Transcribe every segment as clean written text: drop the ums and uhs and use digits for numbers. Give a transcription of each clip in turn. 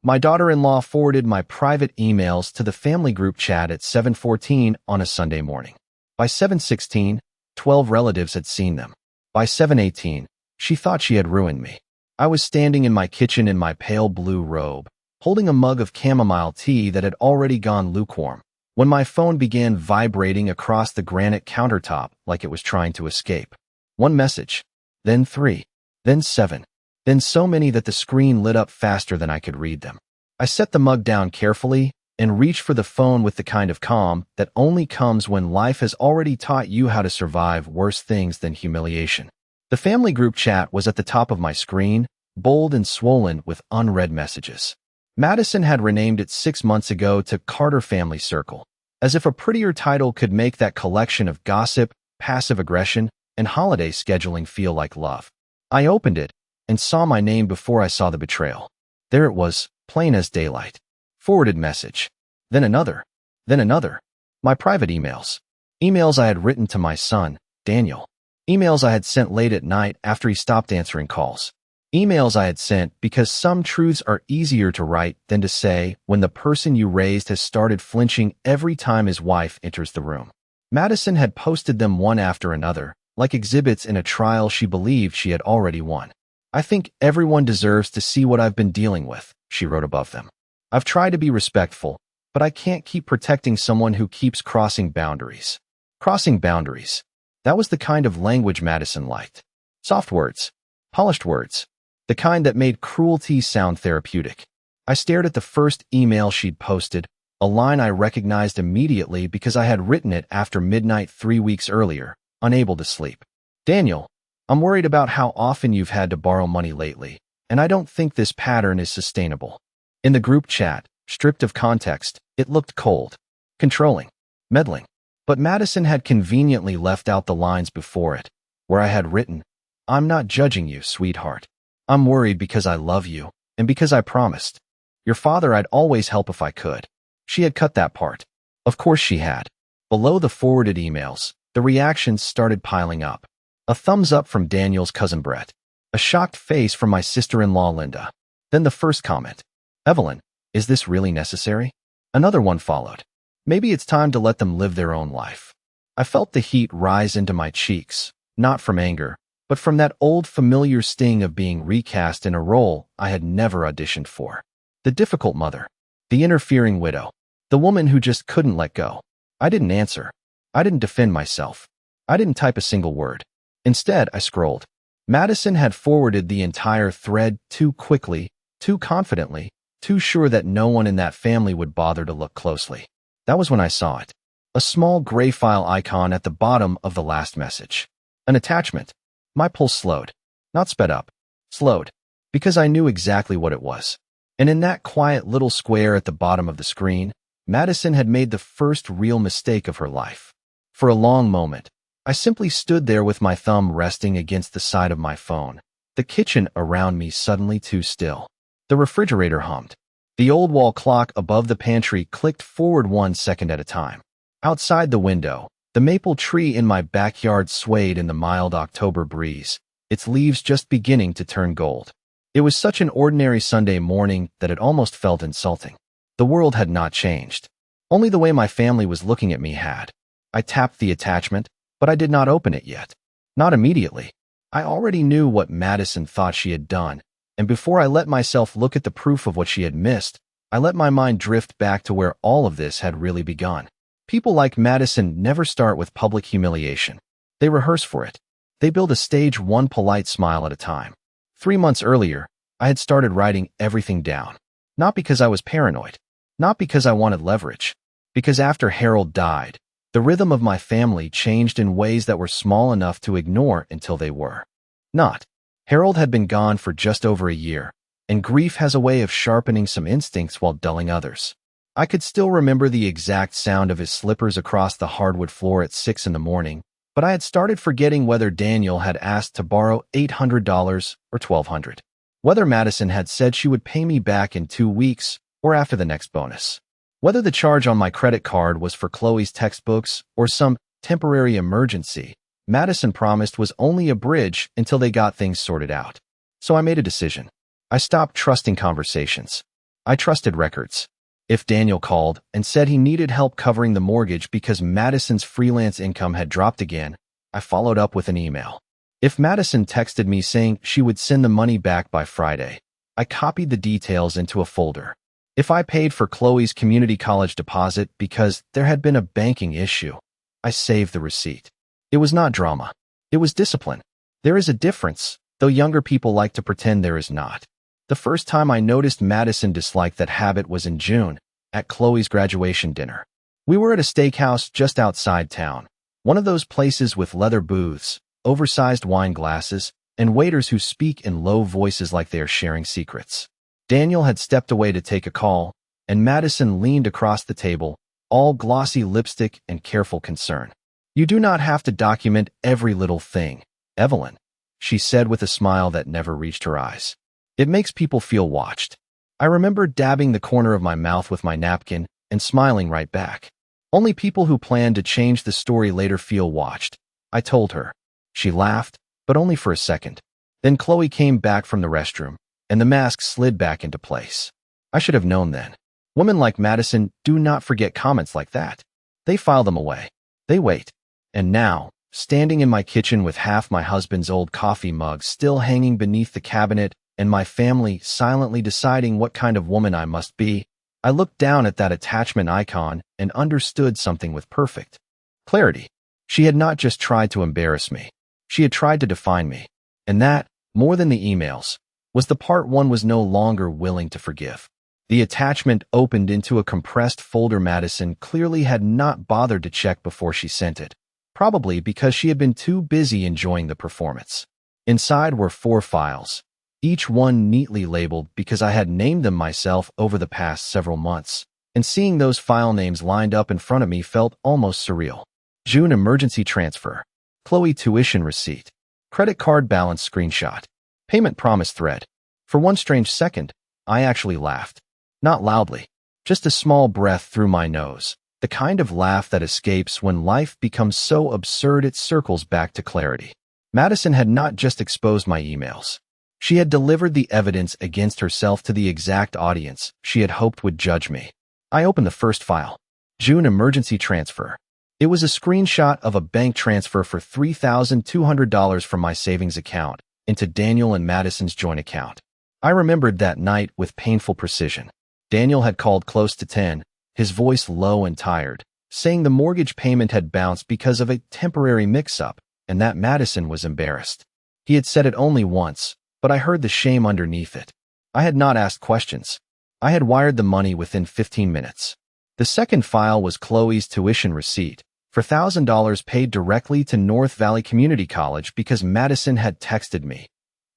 My daughter-in-law forwarded my private emails to the family group chat at 7:14 on a Sunday morning. By 7:16, 12 relatives had seen them. By 7:18, she thought she had ruined me. I was standing in my kitchen in my pale blue robe, holding a mug of chamomile tea that had already gone lukewarm, when my phone began vibrating across the granite countertop like it was trying to escape. One message, then 3, then 7, then so many that the screen lit up faster than I could read them. I set the mug down carefully and reached for the phone with the kind of calm that only comes when life has already taught you how to survive worse things than humiliation. The family group chat was at the top of my screen, bold and swollen with unread messages. Madison had renamed it 6 months ago to Carter Family Circle, as if a prettier title could make that collection of gossip, passive aggression, and holiday scheduling feel like love. I opened it and saw my name before I saw the betrayal. There it was, plain as daylight. Forwarded message. Then another. Then another. My private emails. Emails I had written to my son, Daniel. Emails I had sent late at night after he stopped answering calls. Emails I had sent because some truths are easier to write than to say when the person you raised has started flinching every time his wife enters the room. Madison had posted them one after another, like exhibits in a trial she believed she had already won. I think everyone deserves to see what I've been dealing with, she wrote above them. I've tried to be respectful, but I can't keep protecting someone who keeps crossing boundaries. Crossing boundaries. That was the kind of language Madison liked. Soft words. Polished words. The kind that made cruelty sound therapeutic. I stared at the first email she'd posted, a line I recognized immediately because I had written it after midnight 3 weeks earlier, unable to sleep. Daniel, I'm worried about how often you've had to borrow money lately, and I don't think this pattern is sustainable. In the group chat, stripped of context, it looked cold, controlling, meddling. But Madison had conveniently left out the lines before it, where I had written, I'm not judging you, sweetheart. I'm worried because I love you, and because I promised. Your father I'd always help if I could. She had cut that part. Of course she had. Below the forwarded emails, the reactions started piling up. A thumbs up from Daniel's cousin Brett. A shocked face from my sister-in-law Linda. Then the first comment. Evelyn, is this really necessary? Another one followed. Maybe it's time to let them live their own life. I felt the heat rise into my cheeks, not from anger, but from that old familiar sting of being recast in a role I had never auditioned for. The difficult mother. The interfering widow. The woman who just couldn't let go. I didn't answer. I didn't defend myself. I didn't type a single word. Instead, I scrolled. Madison had forwarded the entire thread too quickly, too confidently, too sure that no one in that family would bother to look closely. That was when I saw it. A small gray file icon at the bottom of the last message. An attachment. My pulse slowed. Not sped up. Slowed. Because I knew exactly what it was. And in that quiet little square at the bottom of the screen, Madison had made the first real mistake of her life. For a long moment, I simply stood there with my thumb resting against the side of my phone, the kitchen around me suddenly too still. The refrigerator hummed. The old wall clock above the pantry clicked forward 1 second at a time. Outside the window, the maple tree in my backyard swayed in the mild October breeze, its leaves just beginning to turn gold. It was such an ordinary Sunday morning that it almost felt insulting. The world had not changed. Only the way my family was looking at me had. I tapped the attachment, but I did not open it yet. Not immediately. I already knew what Madison thought she had done, and before I let myself look at the proof of what she had missed, I let my mind drift back to where all of this had really begun. People like Madison never start with public humiliation. They rehearse for it. They build a stage one polite smile at a time. 3 months earlier, I had started writing everything down. Not because I was paranoid. Not because I wanted leverage. Because after Harold died, the rhythm of my family changed in ways that were small enough to ignore until they were not. Harold had been gone for just over a year, and grief has a way of sharpening some instincts while dulling others. I could still remember the exact sound of his slippers across the hardwood floor at 6 in the morning, but I had started forgetting whether Daniel had asked to borrow $800 or $1,200. Whether Madison had said she would pay me back in 2 weeks or after the next bonus. Whether the charge on my credit card was for Chloe's textbooks or some temporary emergency, Madison promised was only a bridge until they got things sorted out. So I made a decision. I stopped trusting conversations. I trusted records. If Daniel called and said he needed help covering the mortgage because Madison's freelance income had dropped again, I followed up with an email. If Madison texted me saying she would send the money back by Friday, I copied the details into a folder. If I paid for Chloe's community college deposit because there had been a banking issue, I saved the receipt. It was not drama. It was discipline. There is a difference, though younger people like to pretend there is not. The first time I noticed Madison disliked that habit was in June, at Chloe's graduation dinner. We were at a steakhouse just outside town, one of those places with leather booths, oversized wine glasses, and waiters who speak in low voices like they are sharing secrets. Daniel had stepped away to take a call, and Madison leaned across the table, all glossy lipstick and careful concern. "You do not have to document every little thing, Evelyn," she said with a smile that never reached her eyes. "It makes people feel watched." I remember dabbing the corner of my mouth with my napkin and smiling right back. "Only people who plan to change the story later feel watched," I told her. She laughed, but only for a second. Then Chloe came back from the restroom, and the mask slid back into place. I should have known then. Women like Madison do not forget comments like that. They file them away. They wait. And now, standing in my kitchen with half my husband's old coffee mug still hanging beneath the cabinet and my family silently deciding what kind of woman I must be, I looked down at that attachment icon and understood something with perfect clarity. She had not just tried to embarrass me. She had tried to define me. And that, more than the emails, was the part one was no longer willing to forgive. The attachment opened into a compressed folder Madison clearly had not bothered to check before she sent it, probably because she had been too busy enjoying the performance. Inside were 4 files, each one neatly labeled because I had named them myself over the past several months, and seeing those file names lined up in front of me felt almost surreal. June emergency transfer, Chloe tuition receipt, credit card balance screenshot, payment promise thread. For one strange second, I actually laughed. Not loudly, just a small breath through my nose, the kind of laugh that escapes when life becomes so absurd it circles back to clarity. Madison had not just exposed my emails. She had delivered the evidence against herself to the exact audience she had hoped would judge me. I opened the first file. June emergency transfer. It was a screenshot of a bank transfer for $3,200 from my savings account into Daniel and Madison's joint account. I remembered that night with painful precision. Daniel had called close to 10, his voice low and tired, saying the mortgage payment had bounced because of a temporary mix-up and that Madison was embarrassed. He had said it only once, but I heard the shame underneath it. I had not asked questions. I had wired the money within 15 minutes. The second file was Chloe's tuition receipt for $1,000 paid directly to North Valley Community College because Madison had texted me.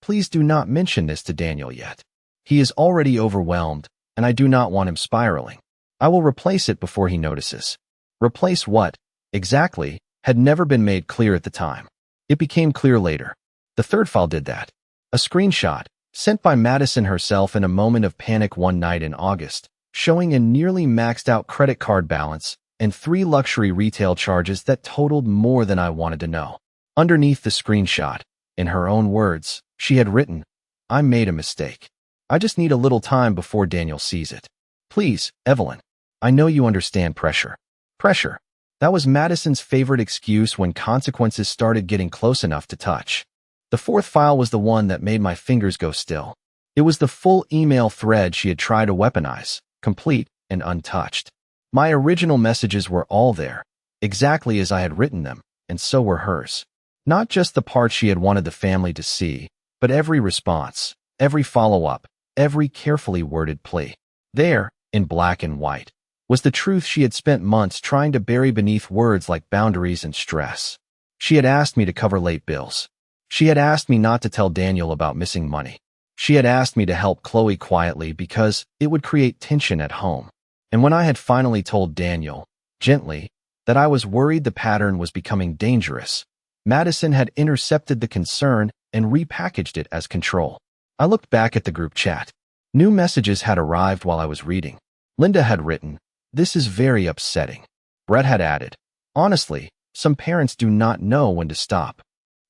"Please do not mention this to Daniel yet. He is already overwhelmed, and I do not want him spiraling. I will replace it before he notices." Replace what, exactly, had never been made clear at the time. It became clear later. The third file did that. A screenshot, sent by Madison herself in a moment of panic one night in August, showing a nearly maxed-out credit card balance and 3 luxury retail charges that totaled more than I wanted to know. Underneath the screenshot, in her own words, she had written, "I made a mistake. I just need a little time before Daniel sees it. Please, Evelyn. I know you understand pressure." Pressure. That was Madison's favorite excuse when consequences started getting close enough to touch. The fourth file was the one that made my fingers go still. It was the full email thread she had tried to weaponize, complete and untouched. My original messages were all there, exactly as I had written them, and so were hers. Not just the parts she had wanted the family to see, but every response, every follow-up, every carefully worded plea. There, in black and white, was the truth she had spent months trying to bury beneath words like boundaries and stress. She had asked me to cover late bills. She had asked me not to tell Daniel about missing money. She had asked me to help Chloe quietly because it would create tension at home. And when I had finally told Daniel, gently, that I was worried the pattern was becoming dangerous, Madison had intercepted the concern and repackaged it as control. I looked back at the group chat. New messages had arrived while I was reading. Linda had written, "This is very upsetting." Brett had added, "Honestly, some parents do not know when to stop."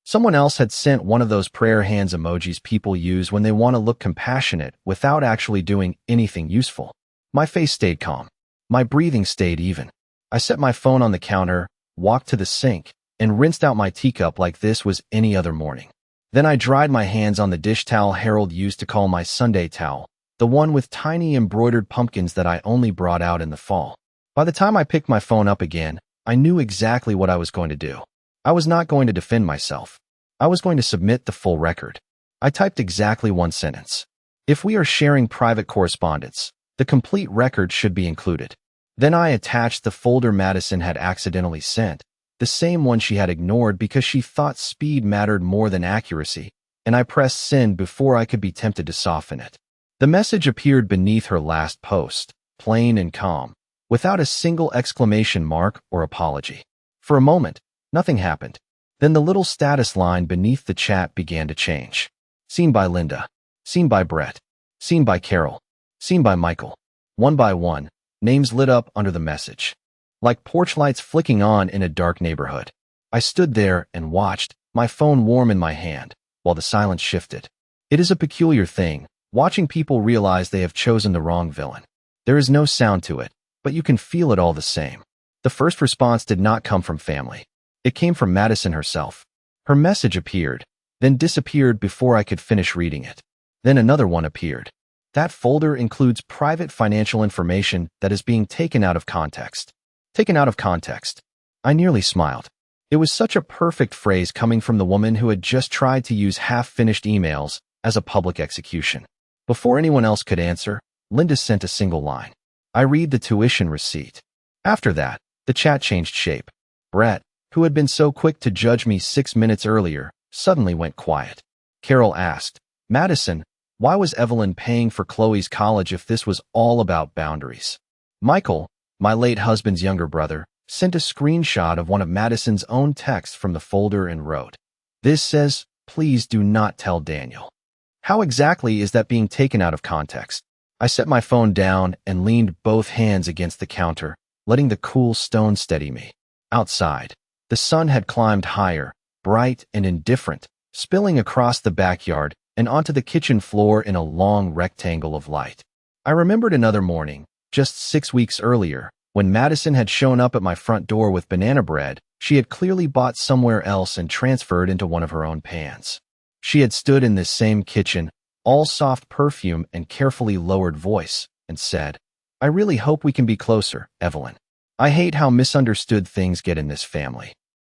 Someone else had sent one of those prayer hands emojis people use when they want to look compassionate without actually doing anything useful. My face stayed calm. My breathing stayed even. I set my phone on the counter, walked to the sink, and rinsed out my teacup like this was any other morning. Then I dried my hands on the dish towel Harold used to call my Sunday towel, the one with tiny embroidered pumpkins that I only brought out in the fall. By the time I picked my phone up again, I knew exactly what I was going to do. I was not going to defend myself. I was going to submit the full record. I typed exactly one sentence. If we are sharing private correspondence, the complete record should be included. Then I attached the folder Madison had accidentally sent, the same one she had ignored because she thought speed mattered more than accuracy, and I pressed send before I could be tempted to soften it. The message appeared beneath her last post, plain and calm, without a single exclamation mark or apology. For a moment, nothing happened. Then the little status line beneath the chat began to change. Seen by Linda. Seen by Brett. Seen by Carol. Seen by Michael. One by one, names lit up under the message. Like porch lights flicking on in a dark neighborhood. I stood there and watched, my phone warm in my hand, while the silence shifted. It is a peculiar thing, watching people realize they have chosen the wrong villain. There is no sound to it, but you can feel it all the same. The first response did not come from family. It came from Madison herself. Her message appeared, then disappeared before I could finish reading it. Then another one appeared. That folder includes private financial information that is being taken out of context. Taken out of context. I nearly smiled. It was such a perfect phrase coming from the woman who had just tried to use half-finished emails as a public execution. Before anyone else could answer, Linda sent a single line. I read the tuition receipt. After that, the chat changed shape. Brett, who had been so quick to judge me 6 minutes earlier, suddenly went quiet. Carol asked, Madison, why was Evelyn paying for Chloe's college if this was all about boundaries? Michael, my late husband's younger brother, sent a screenshot of one of Madison's own texts from the folder and wrote, This says, please do not tell Daniel. How exactly is that being taken out of context? I set my phone down and leaned both hands against the counter, letting the cool stone steady me. Outside, the sun had climbed higher, bright and indifferent, spilling across the backyard and onto the kitchen floor in a long rectangle of light. I remembered another morning, just 6 weeks earlier, when Madison had shown up at my front door with banana bread she had clearly bought somewhere else and transferred into one of her own pans. She had stood in this same kitchen, all soft perfume and carefully lowered voice, and said, I really hope we can be closer, Evelyn. I hate how misunderstood things get in this family.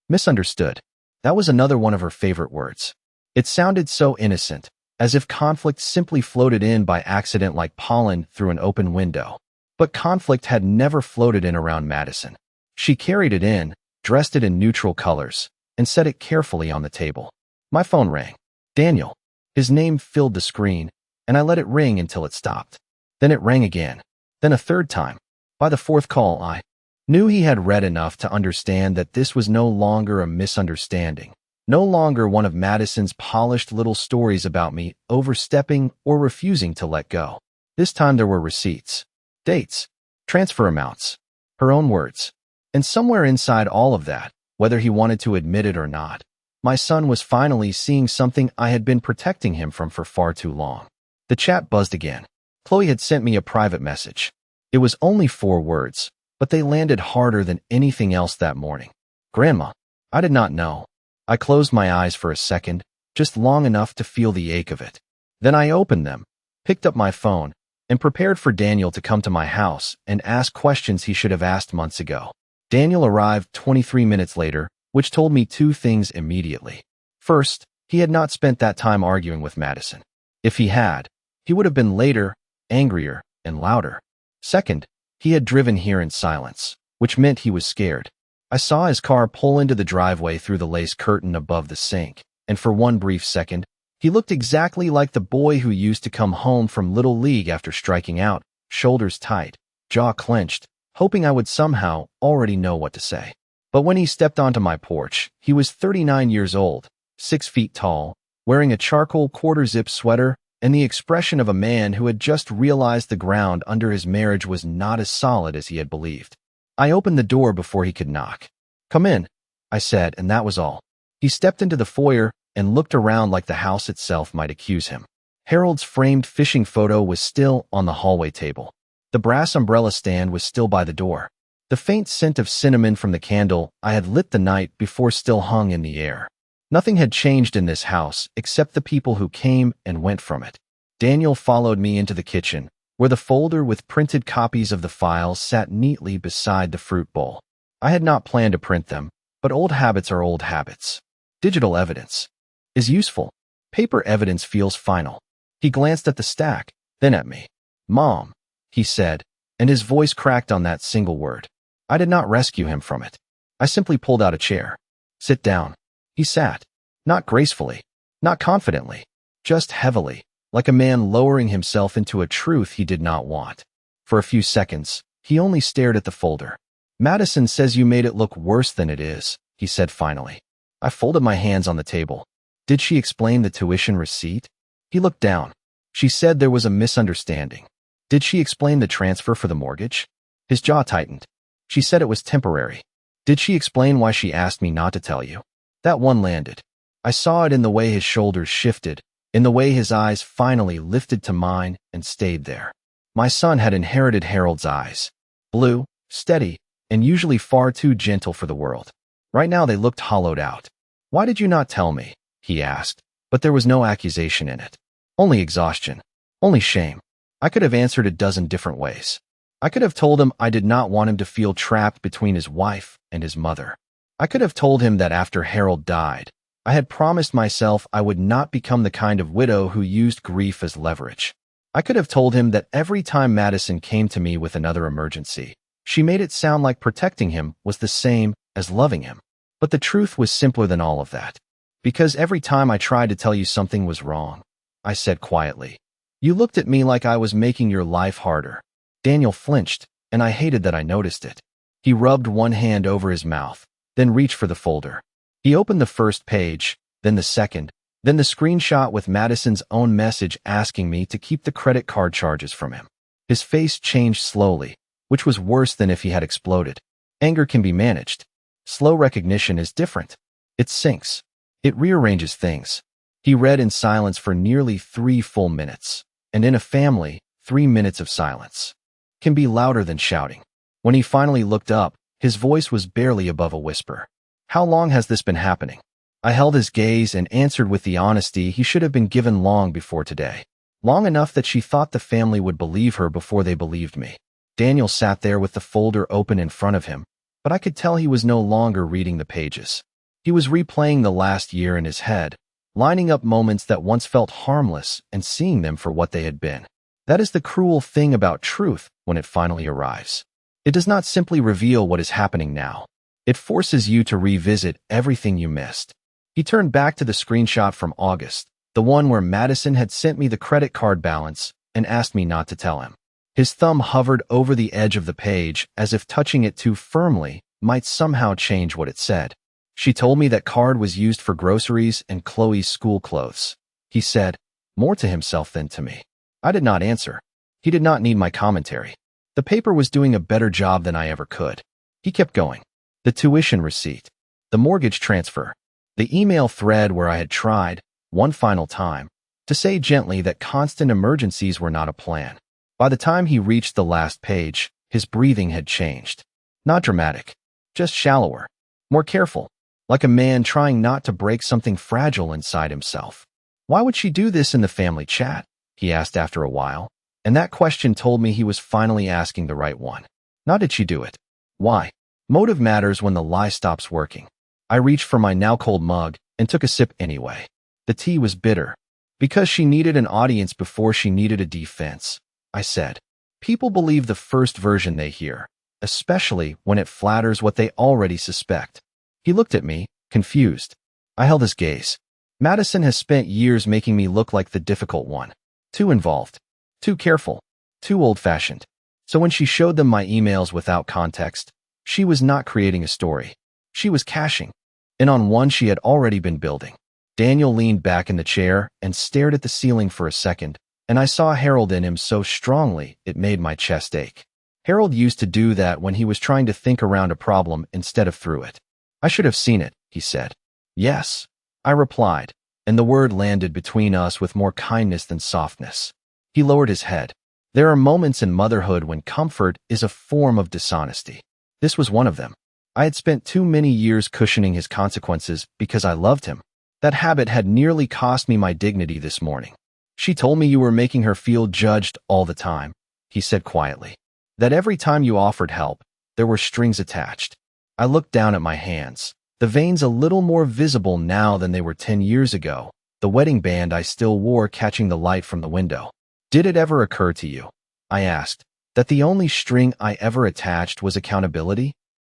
Misunderstood. That was another one of her favorite words. It sounded so innocent, as if conflict simply floated in by accident like pollen through an open window. But conflict had never floated in around Madison. She carried it in, dressed it in neutral colors, and set it carefully on the table. My phone rang. Daniel. His name filled the screen, and I let it ring until it stopped. Then it rang again. Then a third time. By the fourth call, I knew he had read enough to understand that this was no longer a misunderstanding, no longer one of Madison's polished little stories about me overstepping or refusing to let go. This time there were receipts, dates, transfer amounts, her own words. And somewhere inside all of that, whether he wanted to admit it or not, my son was finally seeing something I had been protecting him from for far too long. The chat buzzed again. Chloe had sent me a private message. It was only 4 words, but they landed harder than anything else that morning. Grandma. I did not know. I closed my eyes for a second, just long enough to feel the ache of it. Then I opened them, picked up my phone, and prepared for Daniel to come to my house and ask questions he should have asked months ago. Daniel arrived 23 minutes later, which told me 2 things immediately. First, he had not spent that time arguing with Madison. If he had, he would have been later, angrier, and louder. Second, he had driven here in silence, which meant he was scared. I saw his car pull into the driveway through the lace curtain above the sink, and for one brief second, he looked exactly like the boy who used to come home from Little League after striking out, shoulders tight, jaw clenched, hoping I would somehow already know what to say. But when he stepped onto my porch, he was 39 years old, 6 feet tall, wearing a charcoal quarter-zip sweater and the expression of a man who had just realized the ground under his marriage was not as solid as he had believed. I opened the door before he could knock. Come in, I said, and that was all. He stepped into the foyer and looked around like the house itself might accuse him. Harold's framed fishing photo was still on the hallway table. The brass umbrella stand was still by the door. The faint scent of cinnamon from the candle I had lit the night before still hung in the air. Nothing had changed in this house except the people who came and went from it. Daniel followed me into the kitchen, where the folder with printed copies of the files sat neatly beside the fruit bowl. I had not planned to print them, but old habits are old habits. Digital evidence is useful. Paper evidence feels final. He glanced at the stack, then at me. "Mom," he said, and his voice cracked on that single word. I did not rescue him from it. I simply pulled out a chair. "Sit down." He sat, not gracefully, not confidently, just heavily, like a man lowering himself into a truth he did not want. For a few seconds, he only stared at the folder. "Madison says you made it look worse than it is," he said finally. I folded my hands on the table. "Did she explain the tuition receipt?" He looked down. "She said there was a misunderstanding." "Did she explain the transfer for the mortgage?" His jaw tightened. "She said it was temporary." "Did she explain why she asked me not to tell you?" That one landed. I saw it in the way his shoulders shifted, in the way his eyes finally lifted to mine and stayed there. My son had inherited Harold's eyes. Blue, steady, and usually far too gentle for the world. Right now they looked hollowed out. "Why did you not tell me?" he asked, but there was no accusation in it. Only exhaustion. Only shame. I could have answered a dozen different ways. I could have told him I did not want him to feel trapped between his wife and his mother. I could have told him that after Harold died, I had promised myself I would not become the kind of widow who used grief as leverage. I could have told him that every time Madison came to me with another emergency, she made it sound like protecting him was the same as loving him. But the truth was simpler than all of that. "Because every time I tried to tell you something was wrong," I said quietly, "you looked at me like I was making your life harder." Daniel flinched, and I hated that I noticed it. He rubbed one hand over his mouth, then reached for the folder. He opened the first page, then the second, then the screenshot with Madison's own message asking me to keep the credit card charges from him. His face changed slowly, which was worse than if he had exploded. Anger can be managed. Slow recognition is different. It sinks. It rearranges things. He read in silence for nearly 3 full minutes. And in a family, 3 minutes of silence can be louder than shouting. When he finally looked up, his voice was barely above a whisper. "How long has this been happening?" I held his gaze and answered with the honesty he should have been given long before today. Long enough that she thought the family would believe her before they believed me. Daniel sat there with the folder open in front of him, but I could tell he was no longer reading the pages. He was replaying the last year in his head, lining up moments that once felt harmless and seeing them for what they had been. That is the cruel thing about truth when it finally arrives. It does not simply reveal what is happening now. It forces you to revisit everything you missed. He turned back to the screenshot from August, the one where Madison had sent me the credit card balance and asked me not to tell him. His thumb hovered over the edge of the page as if touching it too firmly might somehow change what it said. "She told me that card was used for groceries and Chloe's school clothes," he said, more to himself than to me. I did not answer. He did not need my commentary. The paper was doing a better job than I ever could. He kept going. The tuition receipt, the mortgage transfer, the email thread where I had tried, one final time, to say gently that constant emergencies were not a plan. By the time he reached the last page, his breathing had changed. Not dramatic, just shallower, more careful, like a man trying not to break something fragile inside himself. "Why would she do this in the family chat?" he asked after a while, and that question told me he was finally asking the right one. Not did she do it. Why? Motive matters when the lie stops working. I reached for my now cold mug and took a sip anyway. The tea was bitter. "Because she needed an audience before she needed a defense," I said. People believe the first version they hear, especially when it flatters what they already suspect. He looked at me, confused. I held his gaze. Madison has spent years making me look like the difficult one. Too involved. Too careful. Too old-fashioned. So when she showed them my emails without context, she was not creating a story. She was cashing. And on one she had already been building. Daniel leaned back in the chair and stared at the ceiling for a second, and I saw Harold in him so strongly it made my chest ache. Harold used to do that when he was trying to think around a problem instead of through it. "I should have seen it," he said. Yes, I replied, and the word landed between us with more kindness than softness. He lowered his head. There are moments in motherhood when comfort is a form of dishonesty. This was one of them. I had spent too many years cushioning his consequences because I loved him. That habit had nearly cost me my dignity this morning. She told me you were making her feel judged all the time, he said quietly. That every time you offered help, there were strings attached. I looked down at my hands, the veins a little more visible now than they were 10 years ago, the wedding band I still wore catching the light from the window. Did it ever occur to you, I asked, that the only string I ever attached was accountability?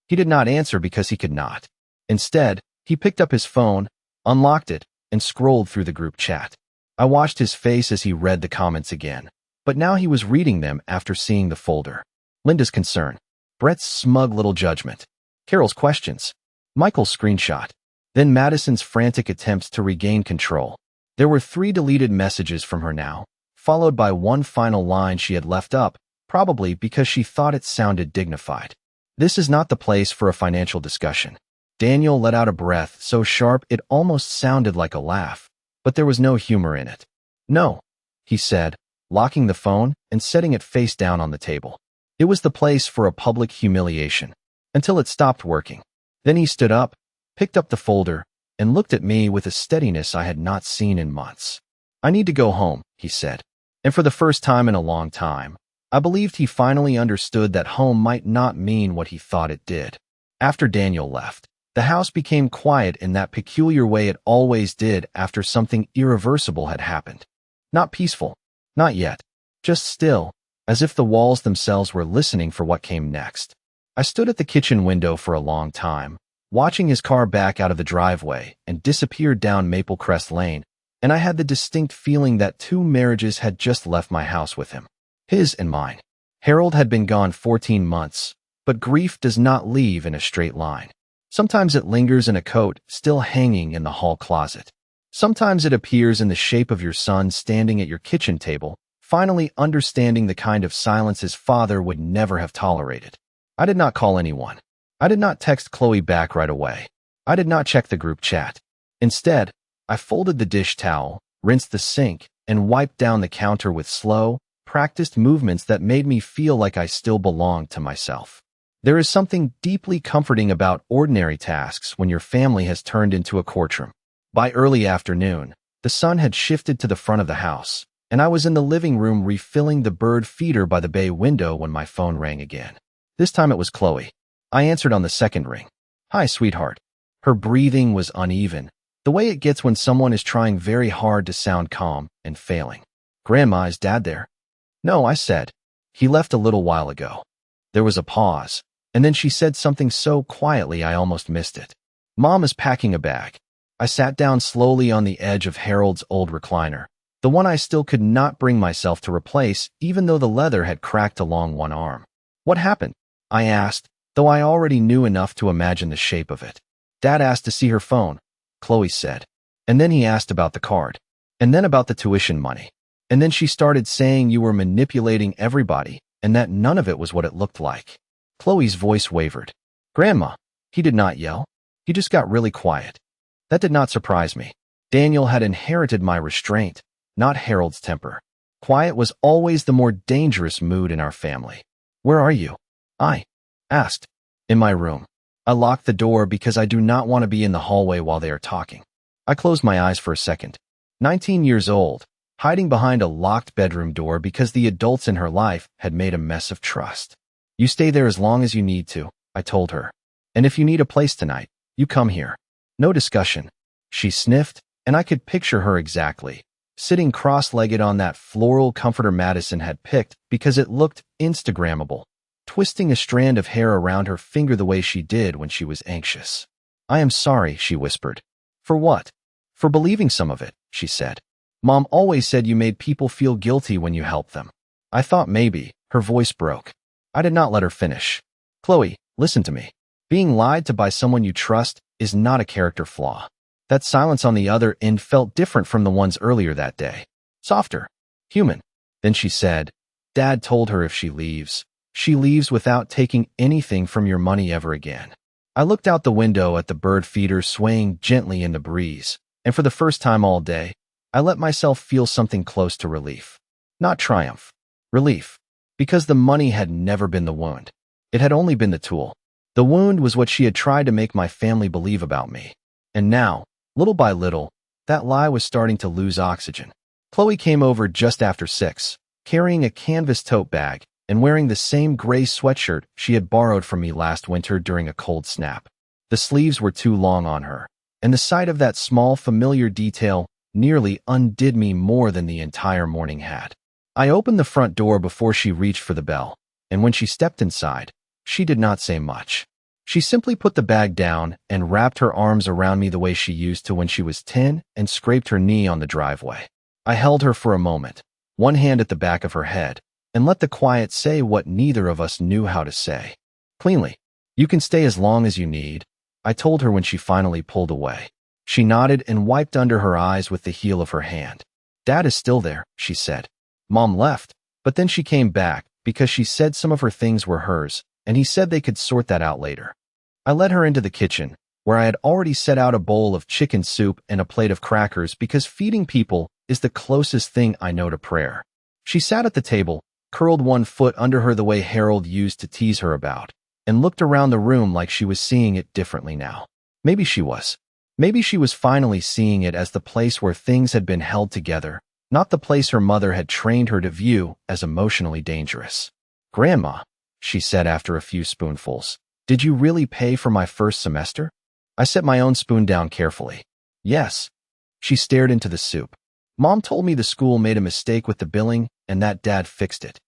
He did not answer because he could not. Instead, he picked up his phone, unlocked it, and scrolled through the group chat. I watched his face as he read the comments again, but now he was reading them after seeing the folder. Linda's concern, Brett's smug little judgment, Carol's questions, Michael's screenshot, then Madison's frantic attempts to regain control. There were 3 deleted messages from her now, followed by one final line she had left up, probably because she thought it sounded dignified. This is not the place for a financial discussion. Daniel let out a breath so sharp it almost sounded like a laugh, but there was no humor in it. No, he said, locking the phone and setting it face down on the table. It was the place for a public humiliation, until it stopped working. Then he stood up, picked up the folder, and looked at me with a steadiness I had not seen in months. I need to go home, he said. And for the first time in a long time, I believed he finally understood that home might not mean what he thought it did. After Daniel left, the house became quiet in that peculiar way it always did after something irreversible had happened. Not peaceful, not yet, just still, as if the walls themselves were listening for what came next. I stood at the kitchen window for a long time, watching his car back out of the driveway and disappear down Maple Crest Lane, and I had the distinct feeling that 2 marriages had just left my house with him. His and mine. Harold had been gone 14 months, but grief does not leave in a straight line. Sometimes it lingers in a coat still hanging in the hall closet. Sometimes it appears in the shape of your son standing at your kitchen table, finally understanding the kind of silence his father would never have tolerated. I did not call anyone. I did not text Chloe back right away. I did not check the group chat. Instead, I folded the dish towel, rinsed the sink, and wiped down the counter with slow, practiced movements that made me feel like I still belonged to myself. There is something deeply comforting about ordinary tasks when your family has turned into a courtroom. By early afternoon, the sun had shifted to the front of the house, and I was in the living room refilling the bird feeder by the bay window when my phone rang again. This time it was Chloe. I answered on the second ring. Hi, sweetheart. Her breathing was uneven, the way it gets when someone is trying very hard to sound calm and failing. Grandma, is Dad there? No, I said. He left a little while ago. There was a pause, and then she said something so quietly I almost missed it. Mom is packing a bag. I sat down slowly on the edge of Harold's old recliner, the one I still could not bring myself to replace even though the leather had cracked along one arm. What happened? I asked, though I already knew enough to imagine the shape of it. Dad asked to see her phone, Chloe said. And then he asked about the card. And then about the tuition money. And then she started saying you were manipulating everybody, and that none of it was what it looked like. Chloe's voice wavered. Grandma, he did not yell. He just got really quiet. That did not surprise me. Daniel had inherited my restraint, not Harold's temper. Quiet was always the more dangerous mood in our family. Where are you? I asked. In my room. I locked the door because I do not want to be in the hallway while they are talking. I closed my eyes for a second. 19 years old, hiding behind a locked bedroom door because the adults in her life had made a mess of trust. You stay there as long as you need to, I told her. And if you need a place tonight, you come here. No discussion. She sniffed, and I could picture her exactly, sitting cross-legged on that floral comforter Madison had picked because it looked Instagrammable, twisting a strand of hair around her finger the way she did when she was anxious. I am sorry, she whispered. For what? For believing some of it, she said. Mom always said you made people feel guilty when you helped them. I thought maybe. Her voice broke. I did not let her finish. Chloe, listen to me. Being lied to by someone you trust is not a character flaw. That silence on the other end felt different from the ones earlier that day. Softer. Human. Then she said, Dad told her if she leaves without taking anything from your money ever again. I looked out the window at the bird feeder swaying gently in the breeze, and for the first time all day, I let myself feel something close to relief. Not triumph. Relief. Because the money had never been the wound. It had only been the tool. The wound was what she had tried to make my family believe about me. And now, little by little, that lie was starting to lose oxygen. Chloe came over just after 6, carrying a canvas tote bag and wearing the same gray sweatshirt she had borrowed from me last winter during a cold snap. The sleeves were too long on her, and the sight of that small familiar detail nearly undid me more than the entire morning had. I opened the front door before she reached for the bell, and when she stepped inside, she did not say much. She simply put the bag down and wrapped her arms around me the way she used to when she was 10 and scraped her knee on the driveway. I held her for a moment, one hand at the back of her head, and let the quiet say what neither of us knew how to say. Cleanly, "You can stay as long as you need," I told her when she finally pulled away. She nodded and wiped under her eyes with the heel of her hand. "Dad is still there," she said. "Mom left, but then she came back because she said some of her things were hers, and he said they could sort that out later." I led her into the kitchen, where I had already set out a bowl of chicken soup and a plate of crackers because feeding people is the closest thing I know to prayer. She sat at the table, curled one foot under her the way Harold used to tease her about, and looked around the room like she was seeing it differently now. Maybe she was. Maybe she was finally seeing it as the place where things had been held together, not the place her mother had trained her to view as emotionally dangerous. "Grandma," she said after a few spoonfuls, "did you really pay for my first semester?" I set my own spoon down carefully. "Yes." She stared into the soup. "Mom told me the school made a mistake with the billing and that Dad fixed it.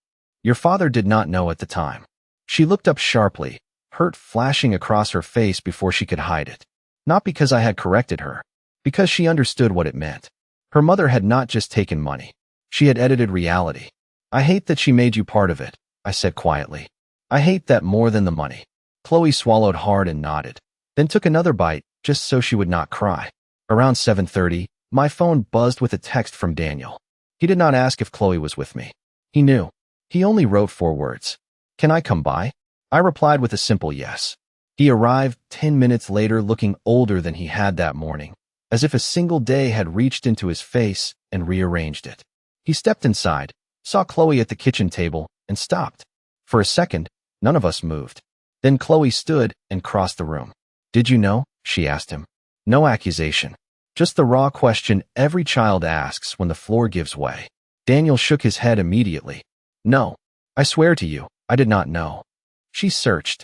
Your father did not know at the time." She looked up sharply, hurt flashing across her face before she could hide it. Not because I had corrected her, because she understood what it meant. Her mother had not just taken money. She had edited reality. "I hate that she made you part of it," I said quietly. "I hate that more than the money." Chloe swallowed hard and nodded, then took another bite just so she would not cry. Around 7:30, my phone buzzed with a text from Daniel. He did not ask if Chloe was with me. He knew. He only wrote 4 words. "Can I come by?" I replied with a simple yes. He arrived 10 minutes later looking older than he had that morning, as if a single day had reached into his face and rearranged it. He stepped inside, saw Chloe at the kitchen table, and stopped. For a second, none of us moved. Then Chloe stood and crossed the room. "Did you know?" she asked him. No accusation. Just the raw question every child asks when the floor gives way. Daniel shook his head immediately. "No. I swear to you, I did not know." She searched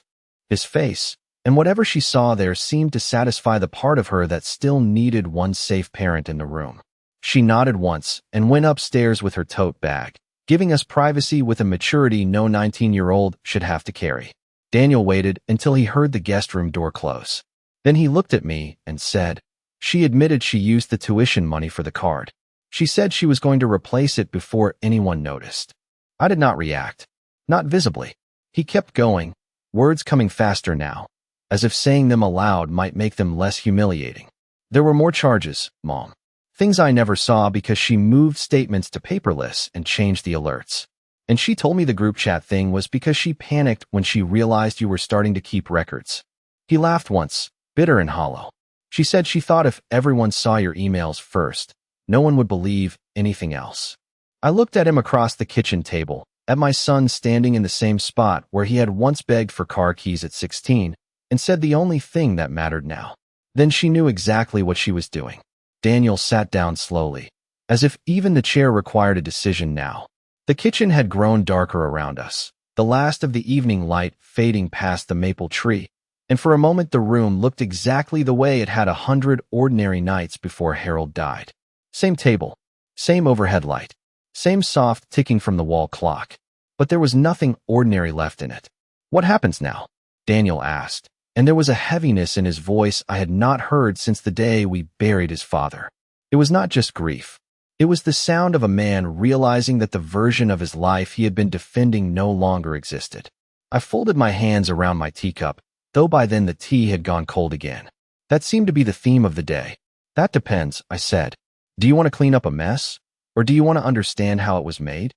his face, and whatever she saw there seemed to satisfy the part of her that still needed one safe parent in the room. She nodded once and went upstairs with her tote bag, giving us privacy with a maturity no 19-year-old should have to carry. Daniel waited until he heard the guest room door close. Then he looked at me and said, "She admitted she used the tuition money for the card. She said she was going to replace it before anyone noticed." I did not react. Not visibly. He kept going, words coming faster now, as if saying them aloud might make them less humiliating. "There were more charges, Mom. Things I never saw because she moved statements to paperless and changed the alerts. And she told me the group chat thing was because she panicked when she realized you were starting to keep records." He laughed once, bitter and hollow. "She said she thought if everyone saw your emails first, no one would believe anything else." I looked at him across the kitchen table, at my son standing in the same spot where he had once begged for car keys at 16, and said the only thing that mattered now. Then she knew exactly what she was doing. Daniel sat down slowly, as if even the chair required a decision now. The kitchen had grown darker around us, the last of the evening light fading past the maple tree, and for a moment the room looked exactly the way it had 100 ordinary nights before Harold died. Same table, same overhead light, same soft ticking from the wall clock, but there was nothing ordinary left in it. "What happens now?" Daniel asked, and there was a heaviness in his voice I had not heard since the day we buried his father. It was not just grief. It was the sound of a man realizing that the version of his life he had been defending no longer existed. I folded my hands around my teacup, though by then the tea had gone cold again. That seemed to be the theme of the day. "That depends," I said. "Do you want to clean up a mess? Or do you want to understand how it was made?"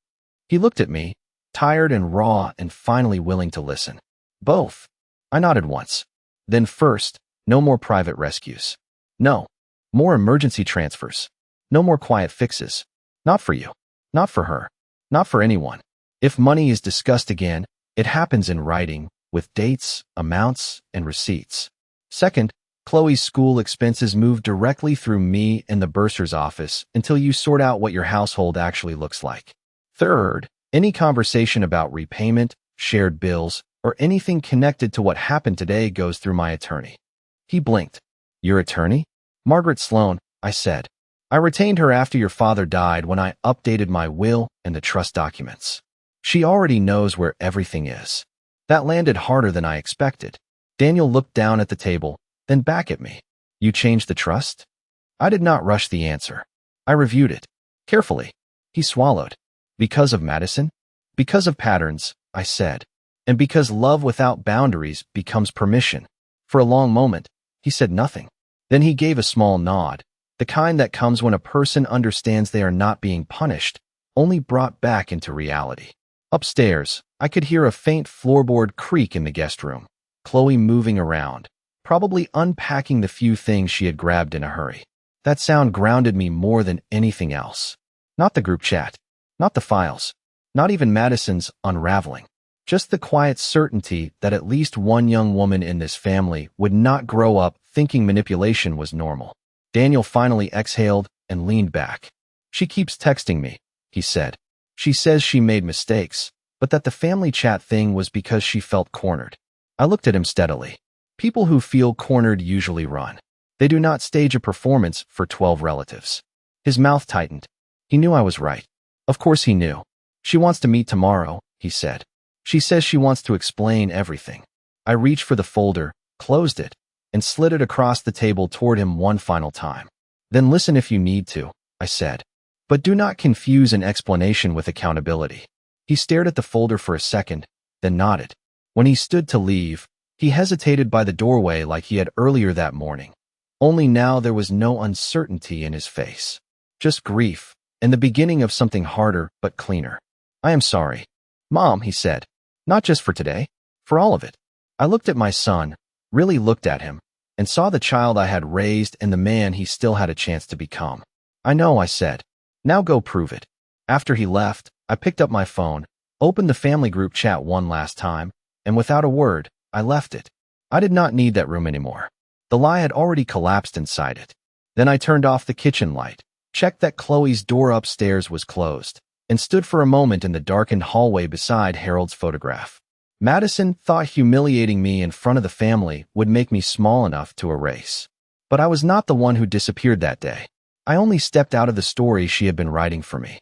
He looked at me, tired and raw and finally willing to listen. "Both." I nodded once. Then first, no more private rescues. No. More emergency transfers. No more quiet fixes. Not for you. Not for her. Not for anyone. If money is discussed again, it happens in writing, with dates, amounts, and receipts. Second, Chloe's school expenses move directly through me and the bursar's office until you sort out what your household actually looks like. Third, any conversation about repayment, shared bills, or anything connected to what happened today goes through my attorney. He blinked. Your attorney? Margaret Sloan, I said. I retained her after your father died when I updated my will and the trust documents. She already knows where everything is. That landed harder than I expected. Daniel looked down at the table, then back at me. You changed the trust? I did not rush the answer. I reviewed it. Carefully. He swallowed. Because of Madison? Because of patterns, I said. And because love without boundaries becomes permission. For a long moment, he said nothing. Then he gave a small nod, the kind that comes when a person understands they are not being punished, only brought back into reality. Upstairs, I could hear a faint floorboard creak in the guest room. Chloe moving around, probably unpacking the few things she had grabbed in a hurry. That sound grounded me more than anything else. Not the group chat, not the files, not even Madison's unraveling. Just the quiet certainty that at least one young woman in this family would not grow up thinking manipulation was normal. Daniel finally exhaled and leaned back. She keeps texting me, he said. She says she made mistakes, but that the family chat thing was because she felt cornered. I looked at him steadily. People who feel cornered usually run. They do not stage a performance for 12 relatives. His mouth tightened. He knew I was right. Of course he knew. She wants to meet tomorrow, he said. She says she wants to explain everything. I reached for the folder, closed it, and slid it across the table toward him one final time. Then listen if you need to, I said. But do not confuse an explanation with accountability. He stared at the folder for a second, then nodded. When he stood to leave, he hesitated by the doorway like he had earlier that morning. Only now there was no uncertainty in his face. Just grief, and the beginning of something harder but cleaner. I am sorry. Mom, he said. Not just for today, for all of it. I looked at my son, really looked at him, and saw the child I had raised and the man he still had a chance to become. I know, I said. Now go prove it. After he left, I picked up my phone, opened the family group chat one last time, and without a word, I left it. I did not need that room anymore. The lie had already collapsed inside it. Then I turned off the kitchen light, checked that Chloe's door upstairs was closed, and stood for a moment in the darkened hallway beside Harold's photograph. Madison thought humiliating me in front of the family would make me small enough to erase. But I was not the one who disappeared that day. I only stepped out of the story she had been writing for me.